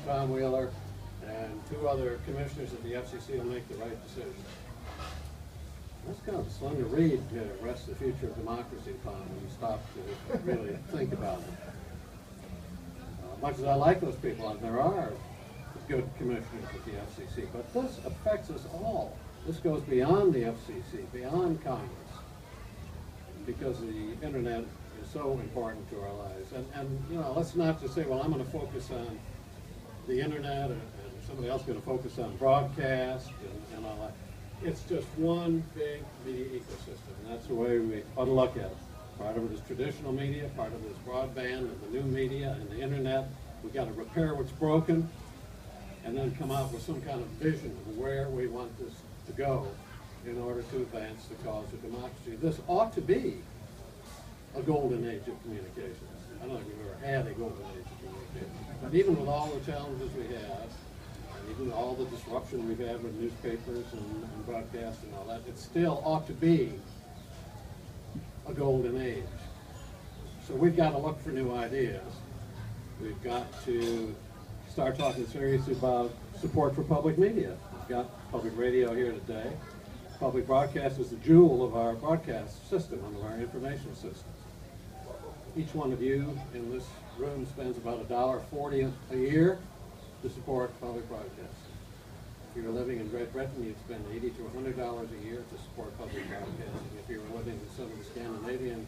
Tom Wheeler, and 2 other commissioners at the FCC will make the right decision. That's kind of a slender read to rest the future of democracy upon when you stop to really think about it. Much as I like those people, and there are good commissioners at the FCC, but this affects us all. This goes beyond the FCC, beyond Congress, because the internet is so important to our lives. And you know, let's not just say, well, I'm going to focus on the internet, and somebody else is going to focus on broadcast and all that. It's just one big media ecosystem, and that's the way we ought to look at it. Part of it is traditional media, part of it is broadband and the new media and the internet. We've got to repair what's broken and then come out with some kind of vision of where we want this to go in order to advance the cause of democracy. This ought to be a golden age of communications. I don't think we've ever had a golden age of communications. But even with all the challenges we have, and even all the disruption we've had with newspapers and broadcast and all that, it still ought to be a golden age. So we've got to look for new ideas. We've got to start talking seriously about support for public media. We've got public radio here today. Public broadcast is the jewel of our broadcast system, of our information system. Each one of you in this room spends about $1.40 a year to support public broadcasting. If you're living in Great Britain, you'd spend $80 to $100 a year to support public broadcasting. If you were living in some of the Scandinavian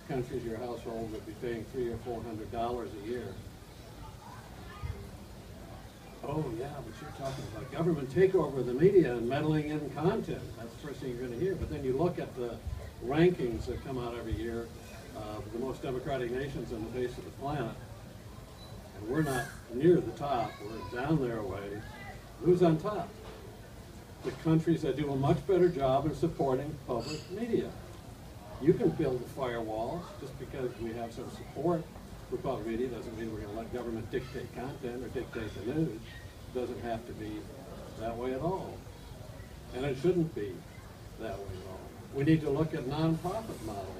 countries, your household would be paying $300 or $400 a year. Oh yeah, but you're talking about government takeover of the media and meddling in content. That's the first thing you're going to hear. But then you look at the rankings that come out every year of the most democratic nations on the face of the planet, and we're not near the top. We're down there a ways. Who's on top? The countries that do a much better job in supporting public media. You can build a firewall. Just because we have some support for public media doesn't mean we're going to let government dictate content or dictate the news. It doesn't have to be that way at all. And it shouldn't be that way at all. We need to look at nonprofit models.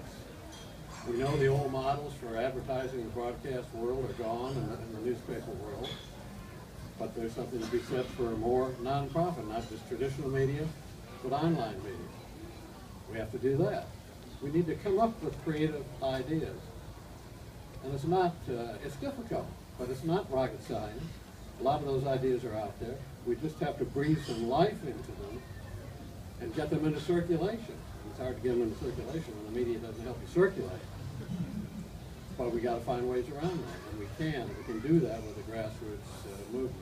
We know the old models for advertising in the broadcast world are gone in the newspaper world. But there's something to be said for more nonprofit, not just traditional media, but online media. We have to do that. We need to come up with creative ideas. And it's not, it's difficult, but it's not rocket science. A lot of those ideas are out there. We just have to breathe some life into them and get them into circulation. It's hard to get them into circulation when the media doesn't help you circulate. But we got to find ways around that, and we can do that with a grassroots movement.